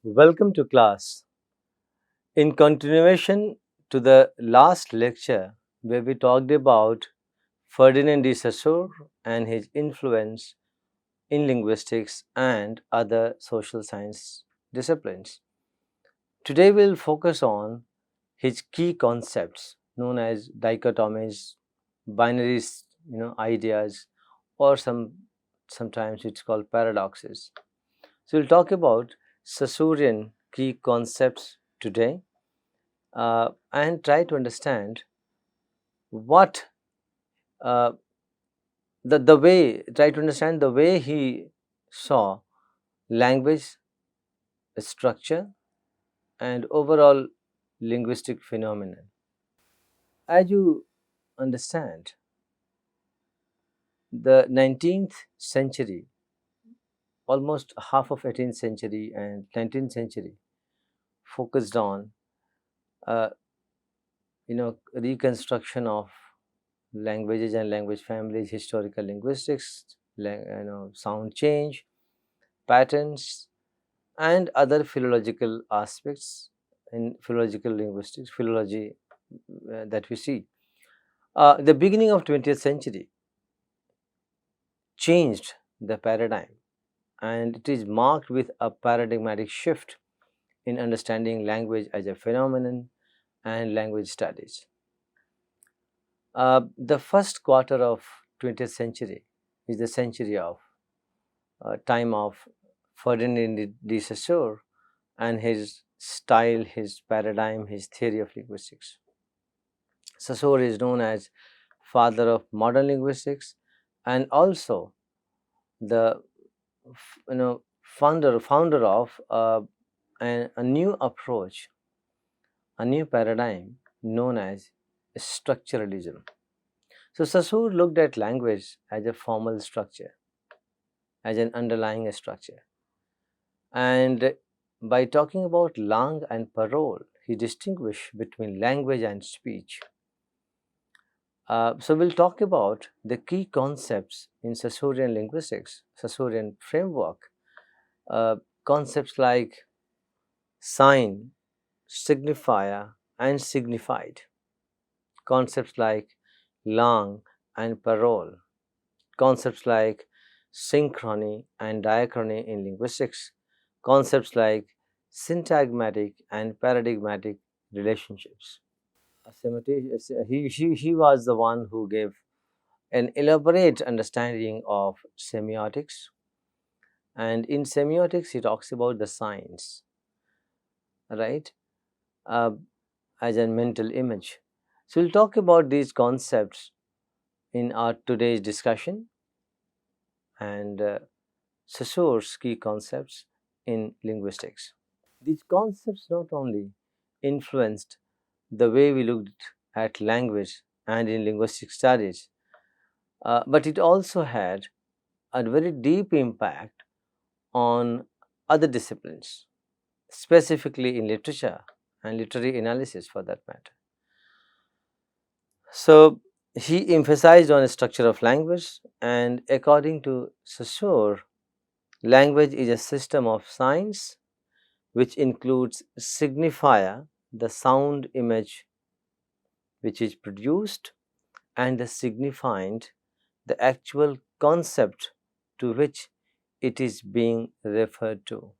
Welcome to class. In continuation to the last lecture, where we talked about Ferdinand de Saussure and his influence in linguistics and other social science disciplines. Today, we'll focus on his key concepts known as dichotomies, binaries, ideas, or sometimes it's called paradoxes. So, we'll talk about Saussurean key concepts today and try to understand what uh, the way try to understand the way he saw language structure and overall linguistic phenomenon. As you understand, the 19th century, almost half of 18th century and 19th century, focused on uh, reconstruction of languages and language families, historical linguistics, sound change, patterns, and other philological aspects in philological linguistics, philology that we see. The beginning of 20th century changed the paradigm, and it is marked with a paradigmatic shift in understanding language as a phenomenon and language studies. The first quarter of 20th century is the century of time of Ferdinand de Saussure and his style, his paradigm, his theory of linguistics. Saussure is known as father of modern linguistics and also the founder of a new approach, a new paradigm known as structuralism. So Saussure looked at language as a formal structure, as an underlying structure. And by talking about langue and parole, he distinguished between language and speech. So we'll talk about the key concepts in Saussurean linguistics, Saussurean framework, concepts like sign, signifier, and signified, concepts like langue and parole, concepts like synchrony and diachrony in linguistics, concepts like syntagmatic and paradigmatic relationships. He was the one who gave an elaborate understanding of semiotics. And in semiotics, he talks about the signs, right, uh, as a mental image. So, we'll talk about these concepts in our today's discussion and Saussure's key concepts in linguistics. These concepts not only influenced the way we looked at language and in linguistic studies, but it also had a very deep impact on other disciplines, specifically in literature and literary analysis for that matter. So, he emphasized on the structure of language, and according to Saussure, language is a system of signs which includes signifier, the sound image which is produced, and the signified, the actual concept to which it is being referred to.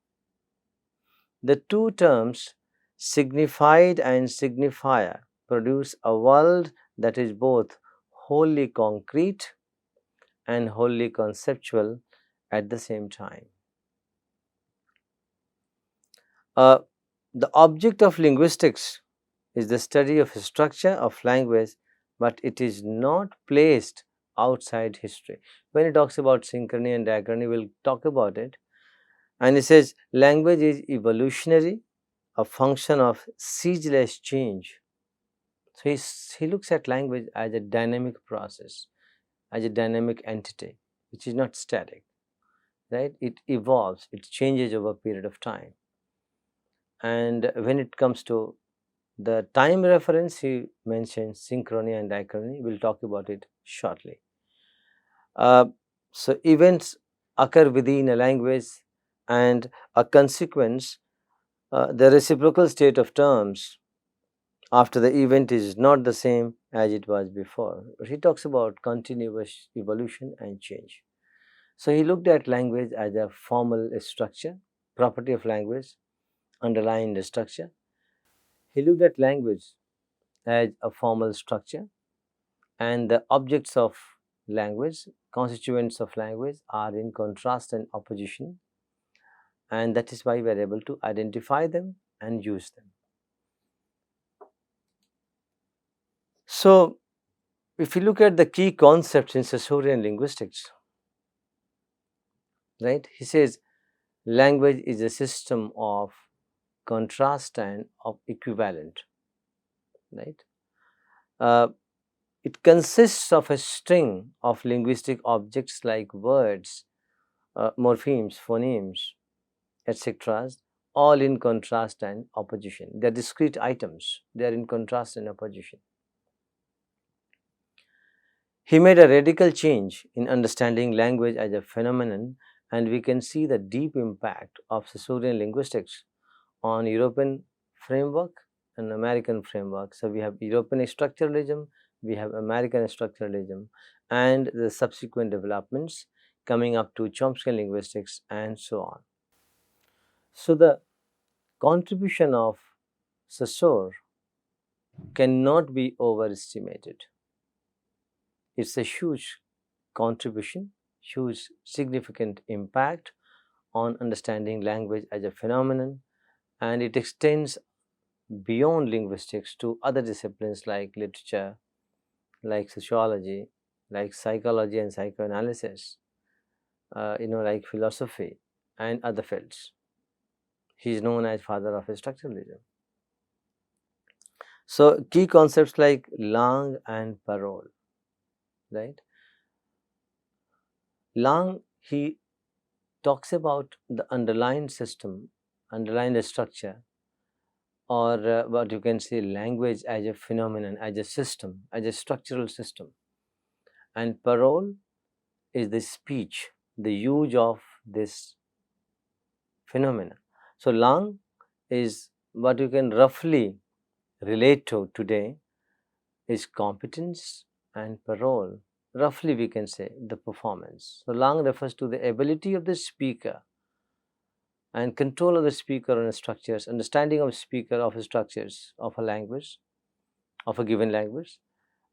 The two terms, signified and signifier, produce a world that is both wholly concrete and wholly conceptual at the same time. Uh, the object of linguistics is the study of structure of language, but it is not placed outside history. When he talks about synchrony and diachrony, we'll talk about it. And he says language is evolutionary, a function of ceaseless change. So he looks at language as a dynamic process, as a dynamic entity, which is not static, right? It evolves, it changes over a period of time. And when it comes to the time reference, he mentions synchrony and diachrony. We'll talk about it shortly. Uh, so events occur within a language and a consequence The reciprocal state of terms after the event is not the same as it was before. He talks about continuous evolution and change. So he looked at language as a formal structure, property of language, underlying the structure. He looked at language as a formal structure, and the objects of language, constituents of language, are in contrast and opposition, and that is why we are able to identify them and use them. So, if you look at the key concepts in Saussurean linguistics, right, he says language is a system of contrast and of equivalent, right? Uh, it consists of a string of linguistic objects like words, morphemes, phonemes, etc., all in contrast and opposition. They are discrete items, they are in contrast and opposition. He made a radical change in understanding language as a phenomenon, and we can see the deep impact of Saussurean linguistics on European framework and American framework. So, we have European structuralism, we have American structuralism, and the subsequent developments coming up to Chomsky linguistics and so on. So, the contribution of Saussure cannot be overestimated. It's a huge contribution, huge significant impact on understanding language as a phenomenon, and it extends beyond linguistics to other disciplines like literature, like sociology, like psychology and psychoanalysis, like philosophy and other fields. He is known as father of structuralism. So, key concepts like langue and parole, right? Langue, he talks about the underlying system, underlying structure, or what you can say language as a phenomenon, as a system, as a structural system. And parole is the speech, the use of this phenomena. So, langue is what you can roughly relate to today is competence, and parole, roughly we can say the performance. So, langue refers to the ability of the speaker and control of the speaker on structures, understanding of speaker of structures of a language, of a given language,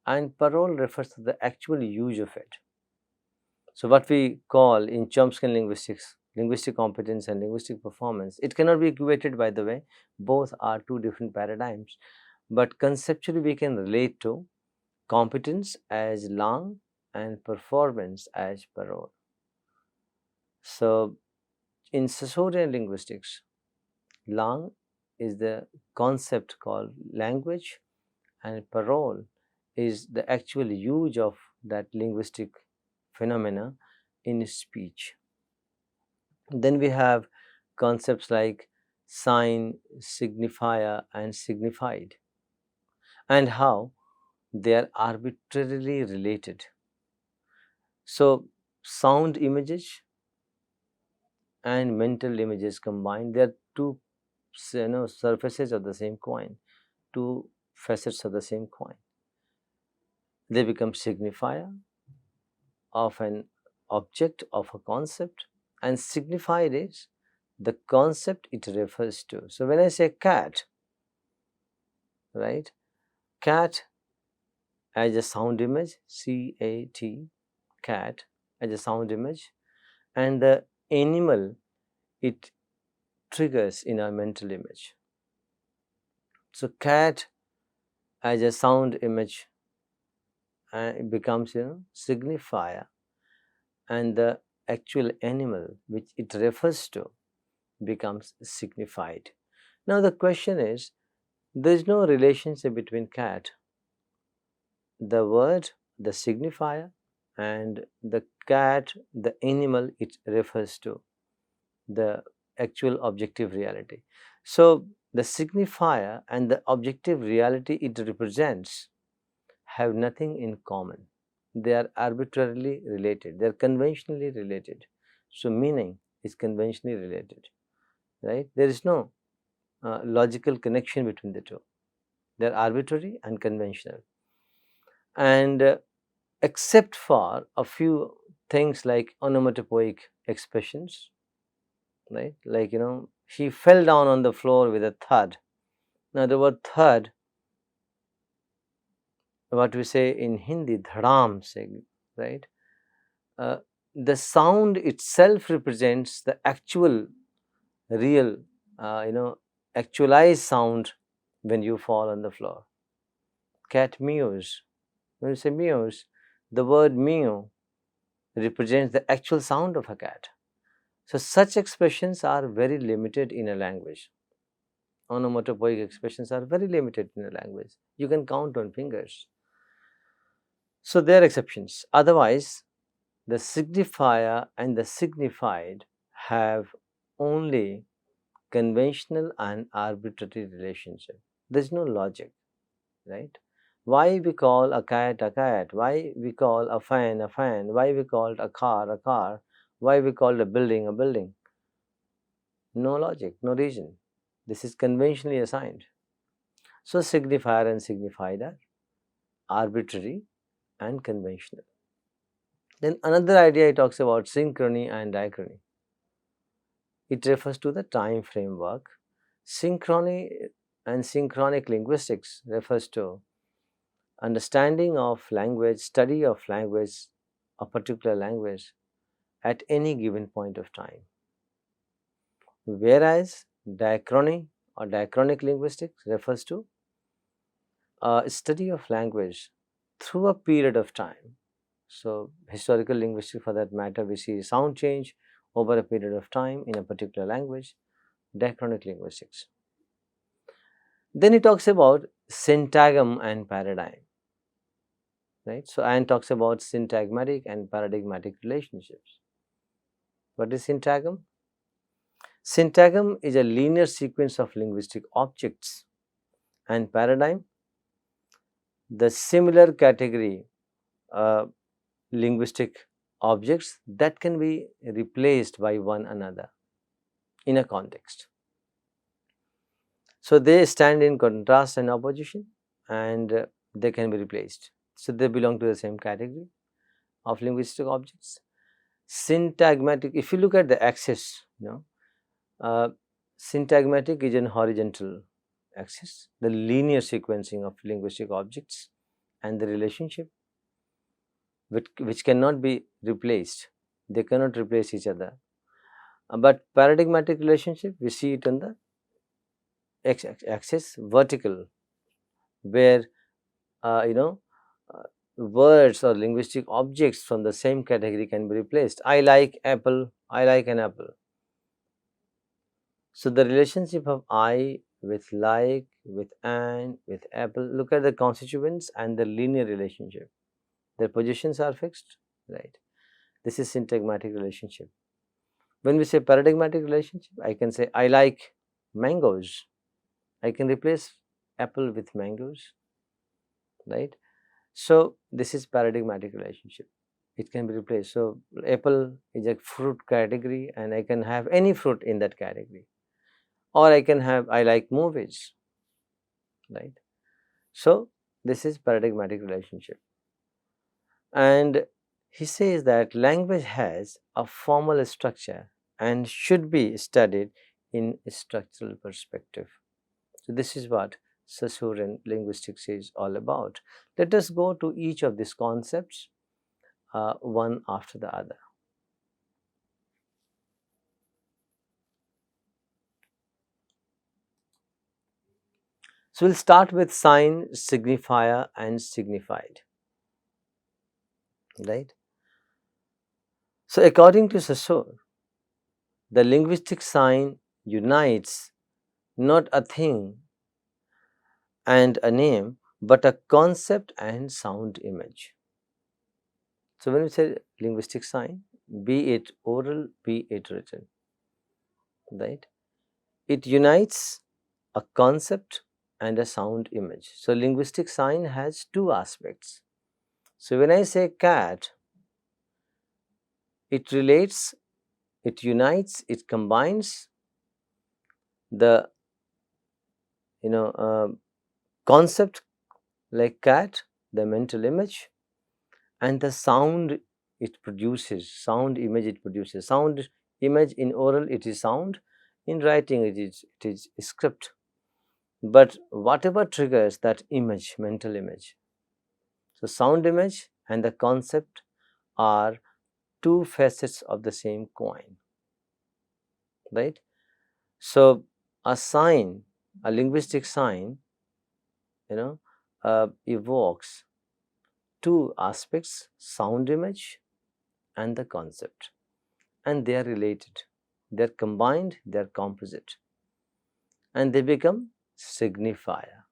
and parole refers to the actual use of it. So, what we call in Chomsky linguistics, linguistic competence and linguistic performance, it cannot be equated, by the way, both are two different paradigms, but conceptually we can relate to competence as langue and performance as parole. So, in Saussurean linguistics, langue is the concept called language, and parole is the actual use of that linguistic phenomena in speech. Then we have concepts like sign, signifier, and signified, and how they are arbitrarily related. So, sound images and mental images combined, they are two surfaces of the same coin, two facets of the same coin. They become signifier of an object, of a concept, and signified is the concept it refers to. So, when I say cat, right, cat as a sound image, C-A-T, cat as a sound image, and the animal it triggers in our mental image. So, cat as a sound image, it becomes signifier, and the actual animal which it refers to becomes signified. Now, the question is, there is no relationship between cat, the word, the signifier, and the cat, the animal it refers to, the actual objective reality. So, the signifier and the objective reality it represents have nothing in common. They are arbitrarily related, they are conventionally related. So, meaning is conventionally related, right? There is no logical connection between the two. They're arbitrary and conventional. And except for a few things like onomatopoeic expressions, right? Like, he fell down on the floor with a thud. Now, the word thud, what we say in Hindi, dhadam, say, right? Uh, the sound itself represents the actual, real, uh, you know, actualized sound when you fall on the floor. Cat meows. When you say meows, the word meow represents the actual sound of a cat. So, such expressions are very limited in a language. Onomatopoeic expressions are very limited in a language. You can count on fingers. So, there are exceptions. Otherwise, the signifier and the signified have only conventional and arbitrary relationship. There's no logic, right? Why we call a cat, why we call a fan, why we call a car, why we call a building. No logic, no reason. This is conventionally assigned. So signifier and signified are arbitrary and conventional. Then another idea it talks about synchrony and diachrony. It refers to the time framework. Synchrony and synchronic linguistics refers to understanding of language, study of language, a particular language at any given point of time. Whereas diachrony or diachronic linguistics refers to a study of language through a period of time. So, historical linguistics for that matter, we see sound change over a period of time in a particular language, diachronic linguistics. Then he talks about syntagm and paradigm, right? So, and talks about syntagmatic and paradigmatic relationships. What is syntagm? Syntagm is a linear sequence of linguistic objects, and paradigm, the similar category linguistic objects that can be replaced by one another in a context. So, they stand in contrast and opposition, and they can be replaced. So, they belong to the same category of linguistic objects. Syntagmatic, if you look at the axis, uh, syntagmatic is an horizontal axis, the linear sequencing of linguistic objects and the relationship which cannot be replaced. They cannot replace each other. But paradigmatic relationship, we see it on the x-axis vertical, where uh, you know uh, words or linguistic objects from the same category can be replaced. I like apple, I like an apple. So the relationship of I with like, with an, with apple, look at the constituents and the linear relationship. Their positions are fixed, right? This is syntagmatic relationship. When we say paradigmatic relationship, I can say I like mangoes. I can replace apple with mangoes, right? So this is paradigmatic relationship. It can be replaced. So apple is a fruit category, and I can have any fruit in that category. Or I can have I like movies, right? So this is paradigmatic relationship. And he says that language has a formal structure and should be studied in a structural perspective. So this is what Saussure and linguistics is all about. Let us go to each of these concepts one after the other. So we'll start with sign, signifier, and signified, right? So according to Saussure, the linguistic sign unites not a thing and a name, but a concept and sound image. So when we say linguistic sign, be it oral, be it written, right? It unites a concept and a sound image. So linguistic sign has two aspects. So when I say cat, it relates, it unites, it combines the you know, concept like cat, the mental image, and the sound it produces, sound image it produces. Sound image in oral it is sound, in writing it is script. But whatever triggers that image, mental image. So sound image and the concept are two facets of the same coin, right? So a sign, a linguistic sign, you know, evokes two aspects: sound image and the concept, and they are related. They're combined, they're composite, and they become signifier.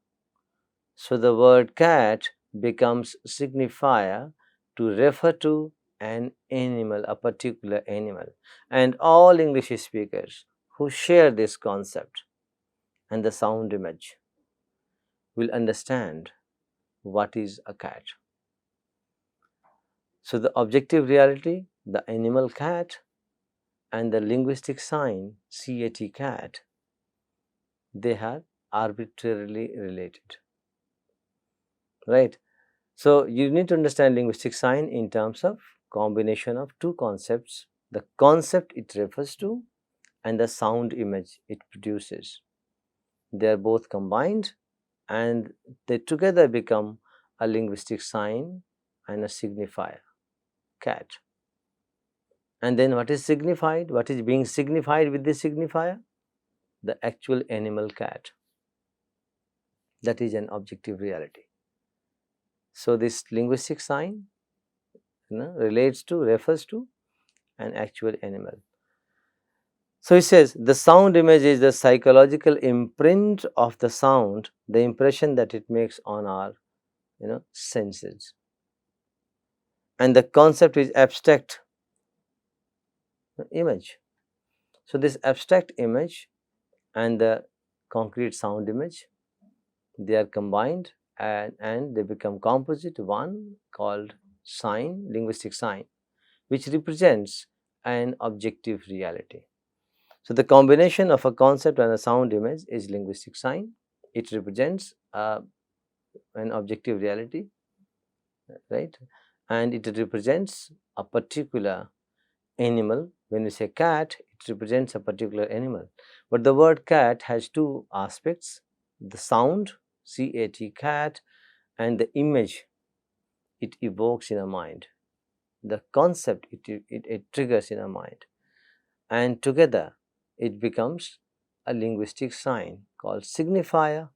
So the word cat becomes signifier to refer to an animal, a particular animal. And all English speakers who share this concept and the sound image will understand what is a cat. So the objective reality, the animal cat, and the linguistic sign, CAT cat, they are arbitrarily related, right? So you need to understand linguistic sign in terms of combination of two concepts, the concept it refers to and the sound image it produces. They are both combined and they together become a linguistic sign and a signifier, cat. And then what is signified? What is being signified with this signifier? The actual animal cat. That is an objective reality. So this linguistic sign, relates to, refers to an actual animal. So he says the sound image is the psychological imprint of the sound, the impression that it makes on our senses. And the concept is abstract image. So this abstract image and the concrete sound image, they are combined and they become composite, one called sign, linguistic sign, which represents an objective reality. So the combination of a concept and a sound image is linguistic sign. It represents an objective reality, right? And it represents a particular animal. When we say cat, it represents a particular animal. But the word cat has two aspects: the sound, C-A-T, cat, and the image it evokes in our mind, the concept it triggers in our mind. And together it becomes a linguistic sign called signifier,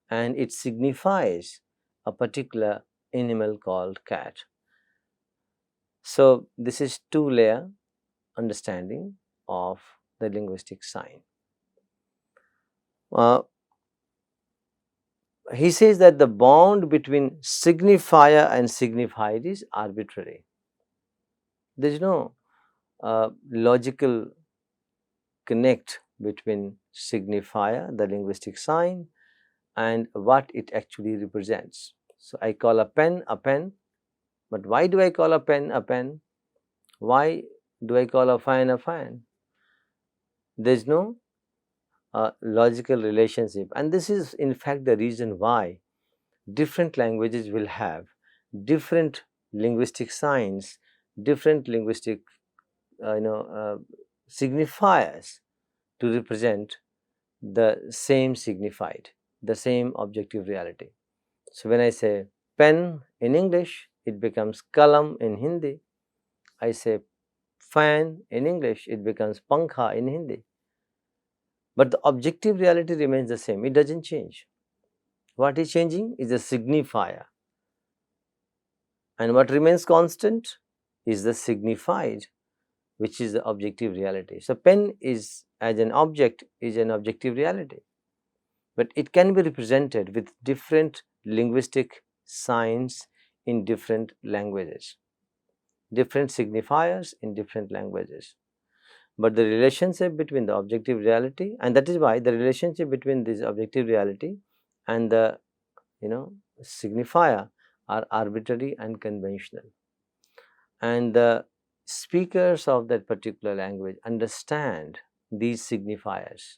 and it signifies a particular animal called cat. So this is two-layer understanding of the linguistic sign. He says that the bond between signifier and signified is arbitrary. There is no logical connect between signifier, the linguistic sign, and what it actually represents. So I call a pen, but why do I call a pen a pen? Why do I call a fan a fan? There is no logical relationship, and this is in fact the reason why different languages will have different linguistic signs, different linguistic signifiers to represent the same signified, the same objective reality. So when I say pen in English, it becomes kalam in Hindi. I say fan in English, it becomes pankha in Hindi. But the objective reality remains the same, it doesn't change. What is changing is the signifier, and what remains constant is the signified, which is the objective reality. So pen is as an object is an objective reality, but it can be represented with different linguistic signs in different languages, different signifiers in different languages. But the relationship between the objective reality, and that is why the relationship between this objective reality and the signifier are arbitrary and conventional, and the speakers of that particular language understand these signifiers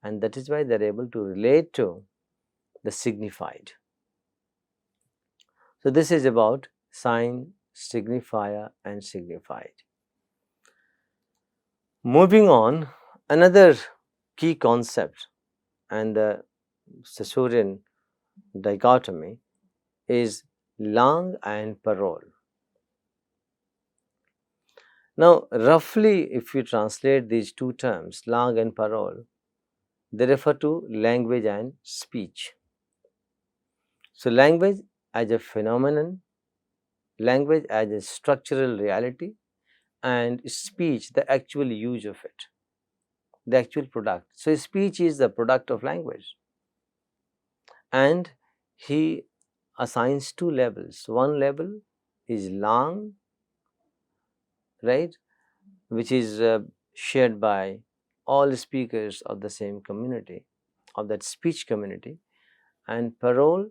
and that is why they are able to relate to the signified. So, this is about sign, signifier, and signified. Moving on, another key concept and the Saussurean dichotomy is langue and parole. Now, roughly, if you translate these two terms, langue and parole, they refer to language and speech. So, language as a phenomenon, language as a structural reality, and speech, the actual use of it, the actual product. So, speech is the product of language, and he assigns two levels. One level is langue, right, which is shared by all speakers of the same community, of that speech community, and parole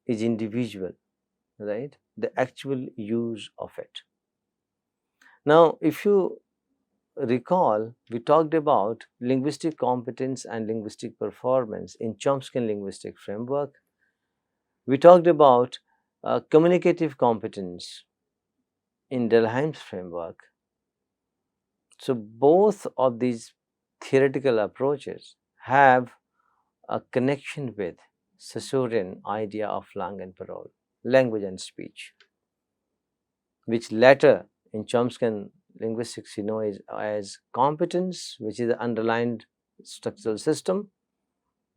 is individual, right, the actual use of it. Now, if you recall, we talked about linguistic competence and linguistic performance in Chomsky linguistic framework. We talked about communicative competence in Delheim's framework. So, both of these theoretical approaches have a connection with Saussurean idea of langue and parole, language and speech, which later in Chomsky linguistics you know is as competence, which is the underlined structural system,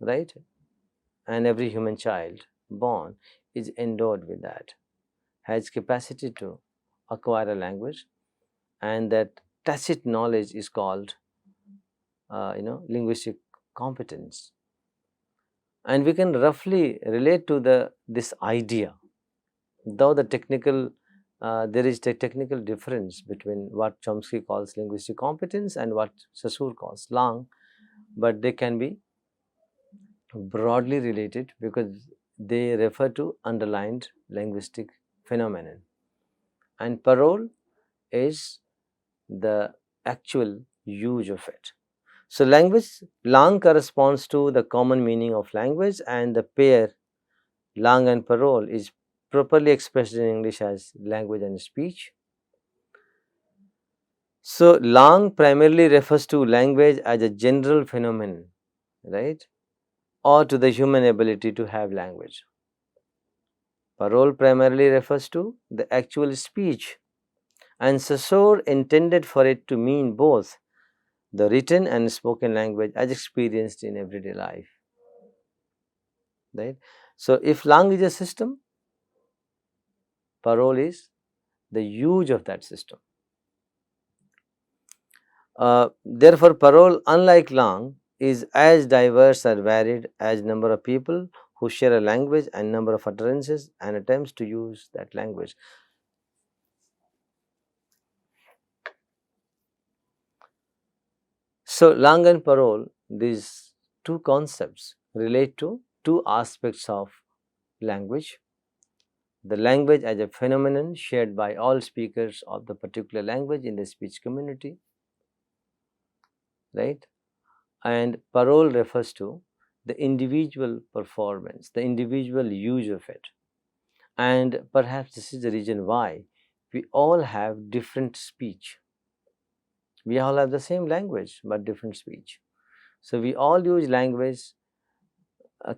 right? And every human child born is endowed with that, has capacity to acquire a language, and that tacit knowledge is called linguistic competence. And we can roughly relate to this idea, though the technical there is a technical difference between what Chomsky calls linguistic competence and what Saussure calls langue, but they can be broadly related because they refer to underlined linguistic phenomenon, and parole is the actual use of it. So, langue corresponds to the common meaning of language, and the pair langue and parole is properly expressed in English as language and speech. So, langue primarily refers to language as a general phenomenon, right, or to the human ability to have language. Parole primarily refers to the actual speech, and Saussure intended for it to mean both the written and spoken language as experienced in everyday life, right. So, if langue is a system, parole is the use of that system. Therefore, parole, unlike langue, is as diverse or varied as number of people who share a language and number of utterances and attempts to use that language. So, langue and parole, these two concepts relate to two aspects of language: the language as a phenomenon shared by all speakers of the particular language in the speech community, right? And parole refers to the individual performance, the individual use of it. And perhaps this is the reason why we all have different speech. We all have the same language but different speech. So we all use language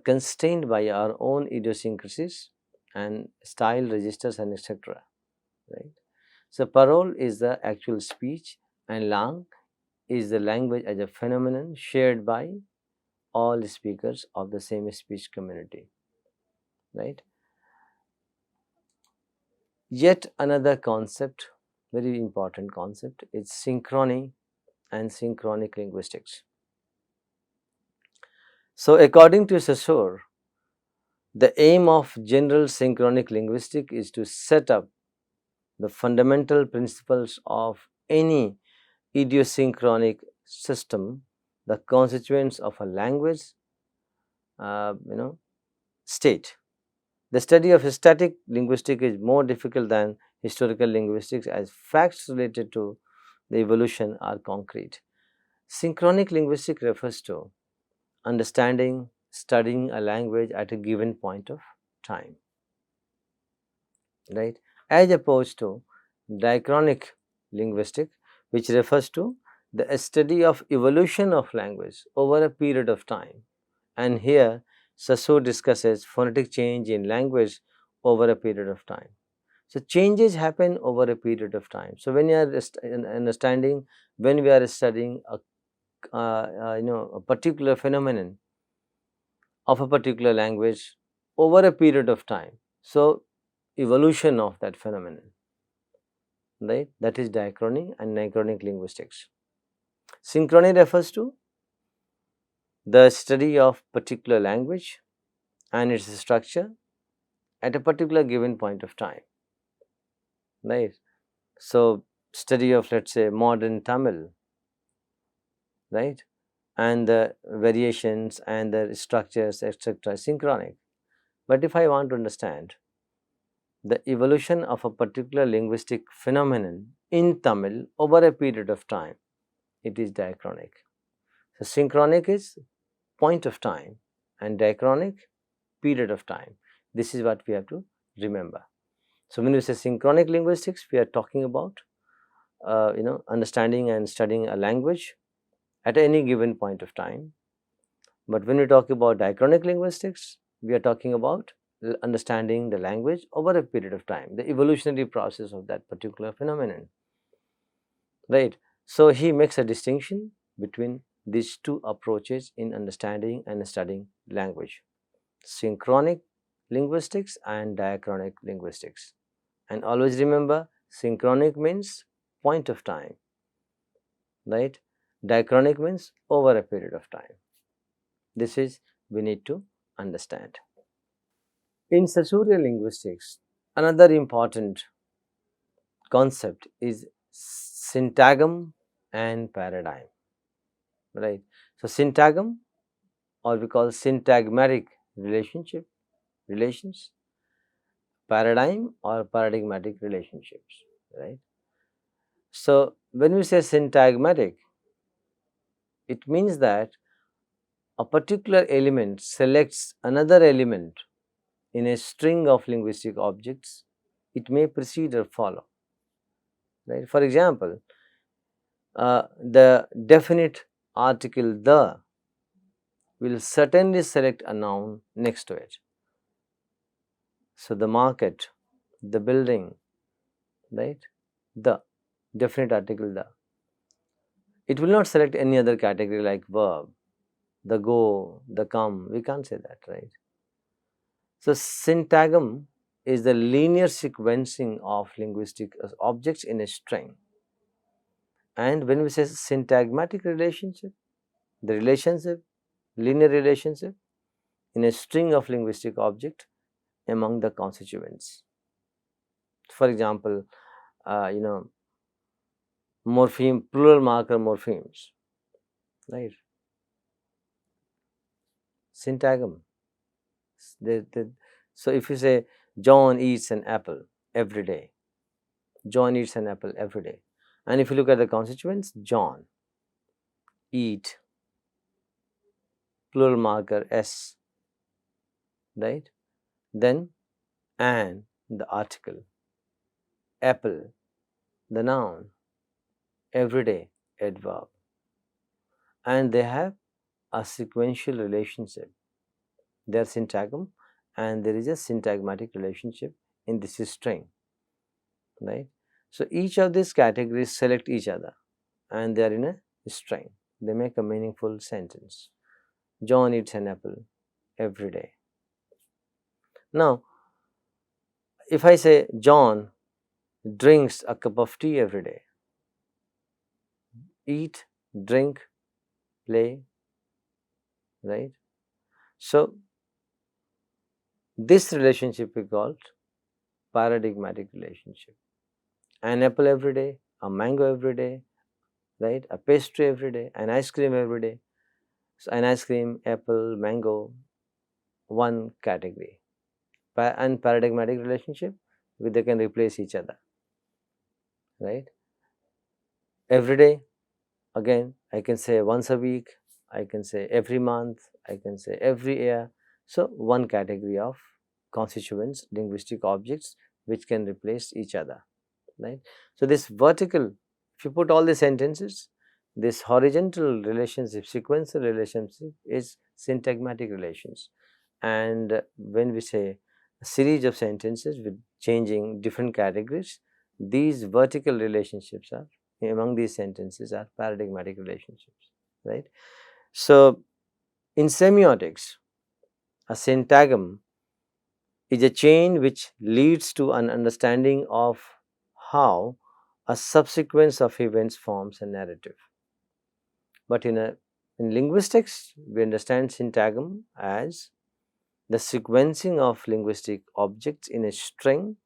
constrained by our own idiosyncrasies and style registers and etc. Right. So parole is the actual speech, and langue is the language as a phenomenon shared by all speakers of the same speech community, right. Yet another concept, very important concept, is synchrony and synchronic linguistics. So, according to Saussure, the aim of general synchronic linguistics is to set up the fundamental principles of any idiosynchronic system, the constituents of a language, state. The study of static linguistics is more difficult than historical linguistics, as facts related to the evolution are concrete. Synchronic linguistics refers to understanding, studying a language at a given point of time, right? As opposed to diachronic linguistic, which refers to the study of evolution of language over a period of time. And here, Saussure discusses phonetic change in language over a period of time. So changes happen over a period of time. So when you are understanding, when we are studying a particular phenomenon of a particular language over a period of time, so evolution of that phenomenon, right? That is diachronic and anachronic linguistics. Synchrony refers to the study of particular language and its structure at a particular given point of time, right? So study of, let's say, modern Tamil, right, and the variations and the structures, etc., synchronic. But if I want to understand the evolution of a particular linguistic phenomenon in Tamil over a period of time, it is diachronic. So synchronic is point of time and diachronic period of time. This is what we have to remember. So when we say synchronic linguistics, we are talking about understanding and studying a language at any given point of time. But when we talk about diachronic linguistics, we are talking about understanding the language over a period of time, the evolutionary process of that particular phenomenon, right? So he makes a distinction between these two approaches in understanding and studying language: synchronic linguistics and diachronic linguistics. And always remember, synchronic means point of time, right? Diachronic means over a period of time. This is we need to understand. In Saussure linguistics, another important concept is syntagm and paradigm, right? So syntagm, or we call syntagmatic relations, paradigm or paradigmatic relationships, right? So when we say syntagmatic, it means that a particular element selects another element in a string of linguistic objects. It may precede or follow, right? For example, the definite article the will certainly select a noun next to it. So the market, the building, right? The definite article the. It will not select any other category like verb, the go, the come. We can't say that, right? So syntagm is the linear sequencing of linguistic objects in a string. And when we say syntagmatic relationship, the relationship, linear relationship in a string of linguistic object among the constituents. For example, uh, you know, morpheme, plural marker morphemes, right? Syntagm. So if you say John eats an apple every day, John eats an apple every day. And if you look at the constituents, John, eat, plural marker S, right? Then and, the article, apple, the noun, every day, adverb. And they have a sequential relationship. They are syntagm and there is a syntagmatic relationship in this string, right? So each of these categories select each other and they are in a string. They make a meaningful sentence. John eats an apple every day. Now, if I say John drinks a cup of tea every day, eat, drink, play, right? So this relationship we called paradigmatic relationship. An apple every day, a mango every day, right? A pastry every day, an ice cream every day. So an ice cream, apple, mango, one category. And paradigmatic relationship, they can replace each other, right? Every day, again, I can say once a week, I can say every month, I can say every year. So one category of constituents, linguistic objects, which can replace each other, right? So this vertical, if you put all the sentences, this horizontal relationship, sequential relationship is syntagmatic relations. And when we say a series of sentences with changing different categories, these vertical relationships are among these sentences are paradigmatic relationships, right? So in semiotics, a syntagm is a chain which leads to an understanding of how a subsequence of events forms a narrative. But in linguistics, we understand syntagm as the sequencing of linguistic objects in a string,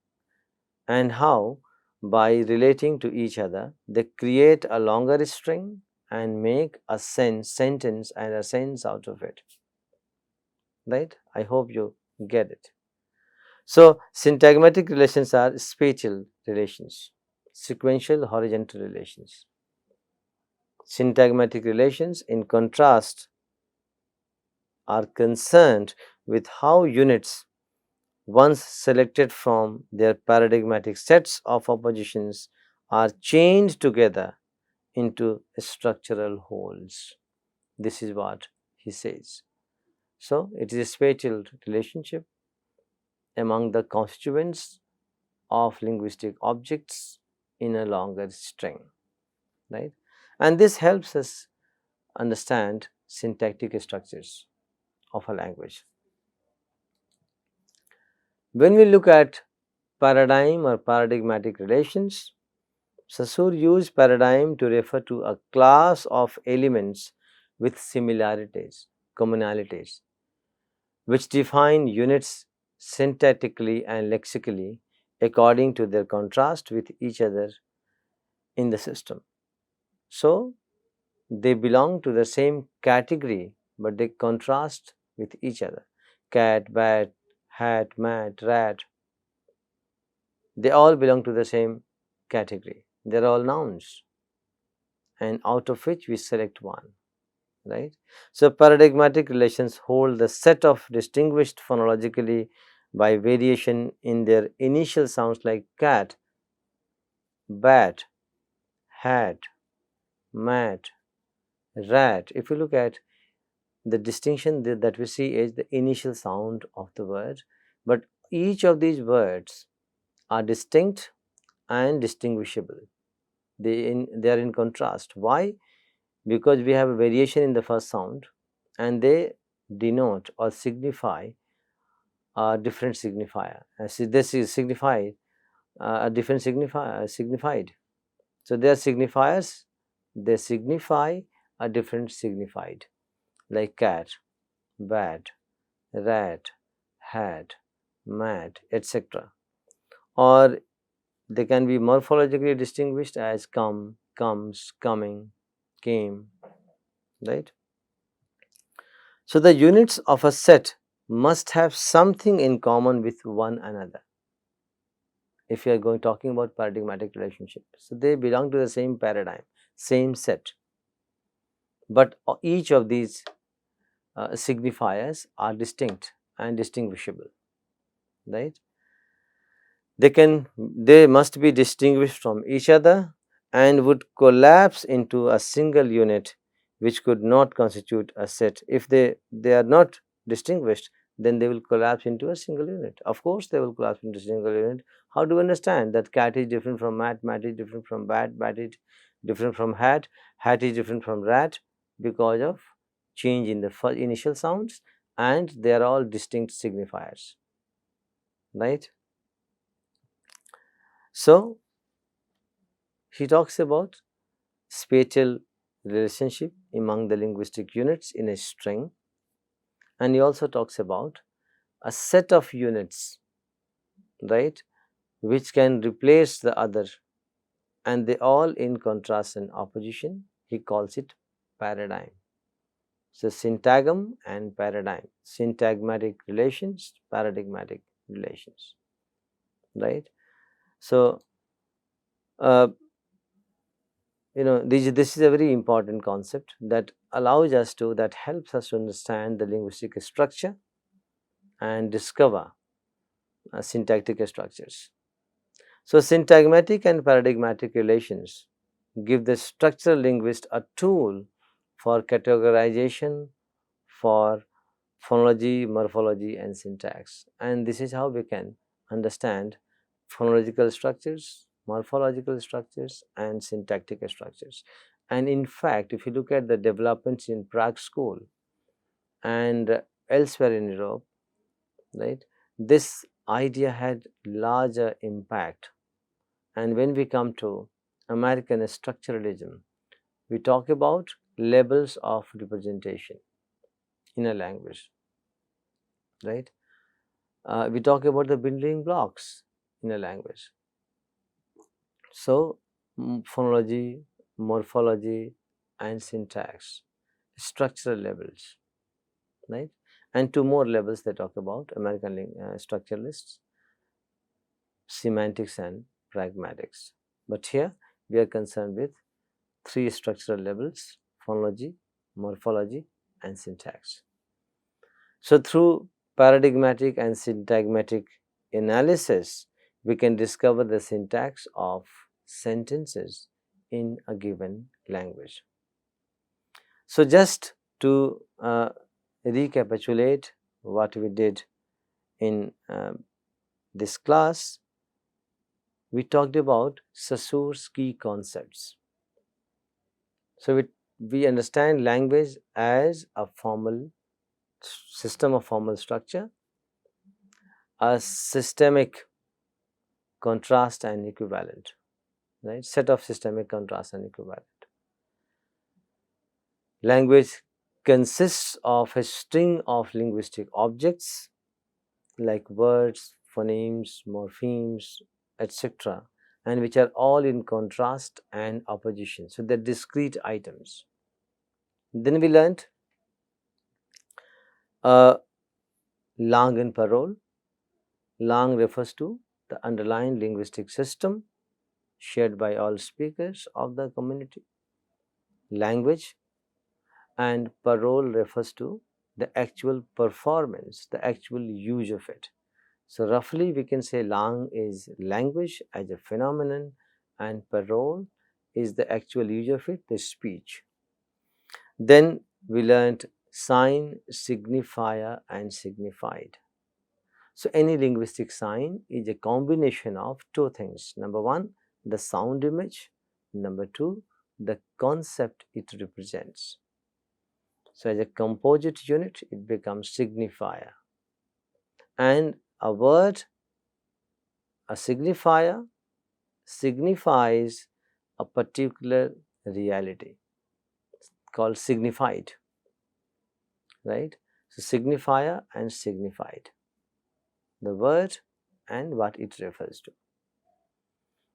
and how, by relating to each other, they create a longer string and make a sentence and a sense out of it. Right? I hope you get it. So, syntagmatic relations are spatial relations, sequential horizontal relations. Syntagmatic relations, in contrast, are concerned with how units, once selected from their paradigmatic sets of oppositions, are chained together into structural wholes. This is what he says. So, it is a spatial relationship among the constituents of linguistic objects in a longer string, right? And this helps us understand syntactic structures of a language. When we look at paradigm or paradigmatic relations, Saussure used paradigm to refer to a class of elements with similarities, commonalities, which define units syntactically and lexically according to their contrast with each other in the system. So, they belong to the same category, but they contrast with each other. Cat, bat, hat, mat, rat, they all belong to the same category. They're all nouns, and out of which we select one, right? So, paradigmatic relations hold the set of distinguished phonologically by variation in their initial sounds like cat, bat, hat, mat, rat. If you look at the distinction that we see is the initial sound of the word, but each of these words are distinct and distinguishable. They are in contrast. Why? Because we have a variation in the first sound, and they denote or signify a different signifier. This is signified a different signified. So they are signifiers. They signify a different signified, like cat, bat, rat, hat, mat, etc. Or they can be morphologically distinguished as come, comes, coming, came, right? So the units of a set must have something in common with one another. If you are going talking about paradigmatic relationship, so they belong to the same paradigm, same set, but each of these signifiers are distinct and distinguishable, right? They must be distinguished from each other and would collapse into a single unit which could not constitute a set. If they are not distinguished, then they will collapse into a single unit. Of course, they will collapse into a single unit. How do we understand that cat is different from mat is different from bat is different from hat is different from rat? Because of change in the initial sounds, and they are all distinct signifiers, right? So, he talks about spatial relationship among the linguistic units in a string, and he also talks about a set of units, right, which can replace the other, and they all in contrast and opposition. He calls it paradigm. So, syntagm and paradigm, syntagmatic relations, paradigmatic relations, right? So, uh, this is a very important concept, that that helps us to understand the linguistic structure and discover syntactic structures. So syntagmatic and paradigmatic relations give the structural linguist a tool for categorization, for phonology, morphology, and syntax. And this is how we can understand phonological structures, morphological structures, and syntactic structures. And in fact, if you look at the developments in Prague school and elsewhere in Europe, right, this idea had larger impact. And when we come to American structuralism, we talk about levels of representation in a language, right? We talk about the building blocks in a language. So, phonology, morphology, and syntax, structural levels, right? And two more levels they talk about American structuralists, semantics and pragmatics. But here we are concerned with three structural levels: phonology, morphology, and syntax. So, through paradigmatic and syntagmatic analysis, we can discover the syntax of sentences in a given language. So, just to recapitulate what we did in this class, we talked about Saussure's key concepts. So, we understand language as a formal system of formal structure, a systemic contrast and equivalent, right? Set of systemic contrast and equivalent. Language consists of a string of linguistic objects like words, phonemes, morphemes, etc., and which are all in contrast and opposition. So they're discrete items. Then we learned langue and parole. Langue refers to the underlying linguistic system shared by all speakers of the community. Language and parole refers to the actual performance, the actual use of it. So, roughly we can say langue is language as a phenomenon and parole is the actual use of it, the speech. Then we learned sign, signifier, and signified. So, any linguistic sign is a combination of two things. Number one, the sound image. Number two, the concept it represents. So, as a composite unit, it becomes signifier. And a word, a signifier, signifies a particular reality called signified, right? So, signifier and signified, the word and what it refers to.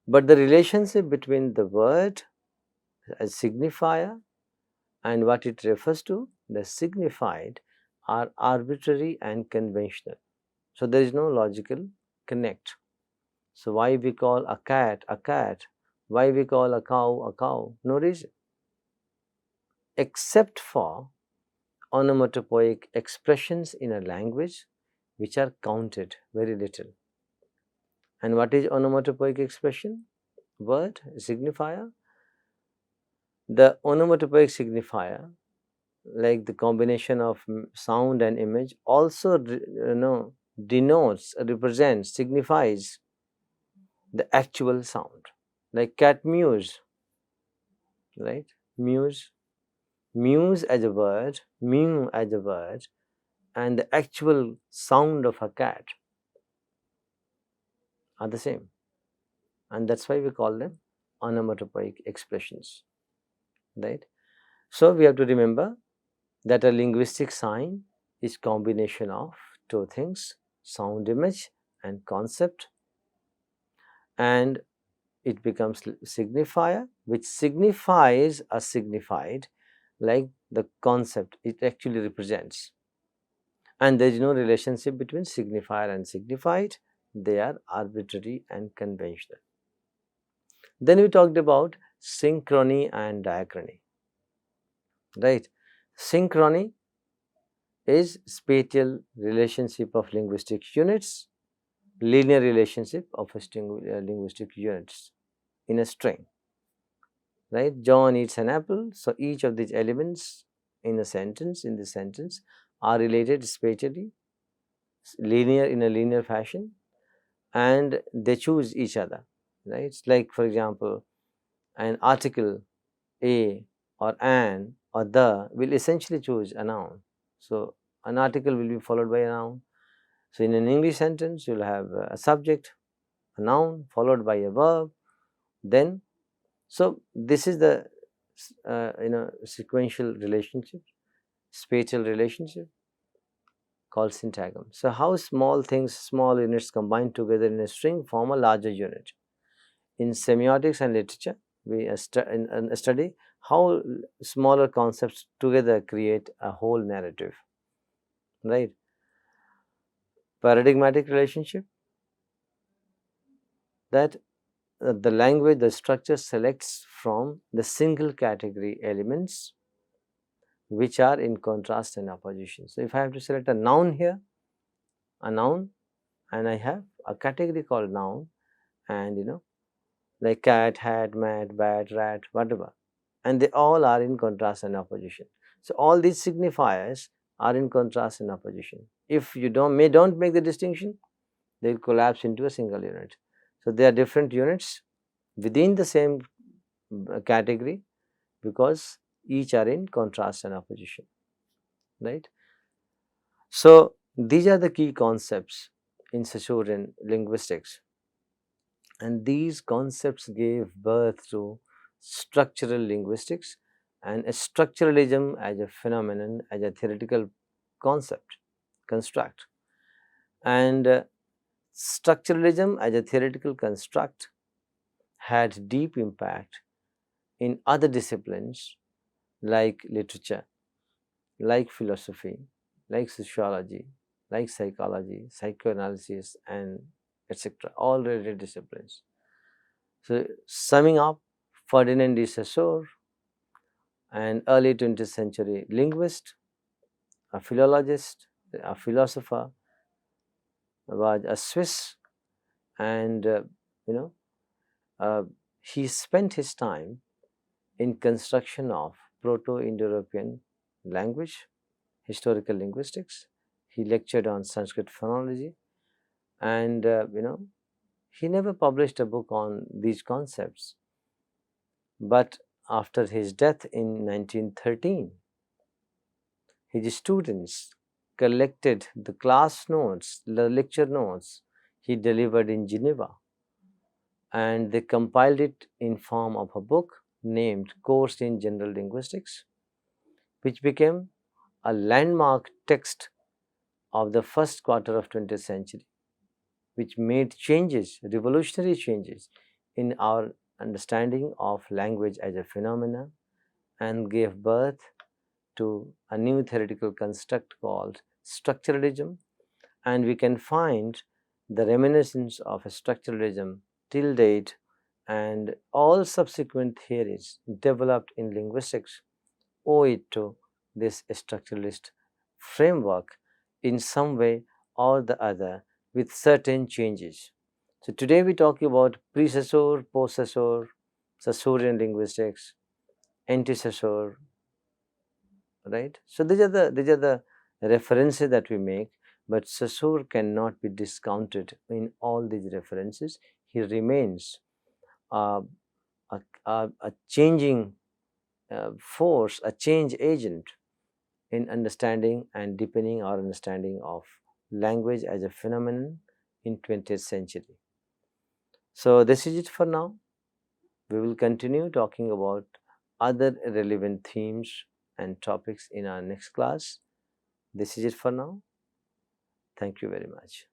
But the relationship between the word as signifier and what it refers to, the signified, are arbitrary and conventional. So, there is no logical connect. So, why we call a cat, why we call a cow, no reason. Except for onomatopoeic expressions in a language which are counted very little. And what is onomatopoeic expression? Word, signifier. The onomatopoeic signifier, like the combination of sound and image, also denotes, represents, signifies the actual sound. Like cat mews, right? Mews, mews as a word, mew as a word, and the actual sound of a cat are the same. And that's why we call them onomatopoeic expressions, right? So we have to remember that a linguistic sign is combination of two things, sound image and concept, and it becomes signifier, which signifies a signified, like the concept it actually represents. And there is no relationship between signifier and signified, they are arbitrary and conventional. Then we talked about synchrony and diachrony, right? Synchrony is spatial relationship of linguistic units, linear relationship of linguistic units in a string, right? John eats an apple. So each of these elements in a sentence, in this sentence, are related spatially, linear in a linear fashion, and they choose each other, right? It's like, for example, an article a or an or the will essentially choose a noun. So an article will be followed by a noun. So in an English sentence, you'll have a subject, a noun, followed by a verb. Then, so this is the sequential relationship, spatial relationship called syntagm. So how small things, small units combined together in a string form a larger unit. In semiotics and literature, we study how smaller concepts together create a whole narrative, right? Paradigmatic relationship, that the language, the structure selects from the single category elements which are in contrast and opposition. So if I have to select a noun here, a noun, and I have a category called noun, and like cat, hat, mat, bat, rat, whatever, and they all are in contrast and opposition. So all these signifiers are in contrast and opposition. If you don't make the distinction, they will collapse into a single unit. So they are different units within the same category because each are in contrast and opposition, right? So these are the key concepts in Saussurean linguistics, and these concepts gave birth to structural linguistics and structuralism as a phenomenon, as a theoretical concept, construct. And structuralism as a theoretical construct had deep impact in other disciplines like literature, like philosophy, like sociology, like psychology, psychoanalysis, and etc., all related disciplines. So, summing up, Ferdinand de Saussure, an early 20th century linguist, a philologist, a philosopher, was a Swiss, and you know uh, he spent his time in construction of Proto-Indo-European language, historical linguistics. He lectured on Sanskrit phonology, and he never published a book on these concepts. But after his death in 1913, his students collected the class notes, the lecture notes he delivered in Geneva, and they compiled it in form of a book named Course in General Linguistics, which became a landmark text of the first quarter of 20th century, which made changes, revolutionary changes in our understanding of language as a phenomena, and gave birth to a new theoretical construct called structuralism. And we can find the reminiscence of structuralism till date, and all subsequent theories developed in linguistics owe it to this structuralist framework in some way or the other, with certain changes. So today we talk about pre-Saussure, post-Saussure, Saussurean linguistics, anti-Saussure, right? So these are the references that we make, but Saussure cannot be discounted in all these references. He remains uh, a changing force, a change agent in understanding and deepening our understanding of language as a phenomenon in 20th century. So this is it for now. We will continue talking about other relevant themes and topics in our next class. This is it for now. Thank you very much.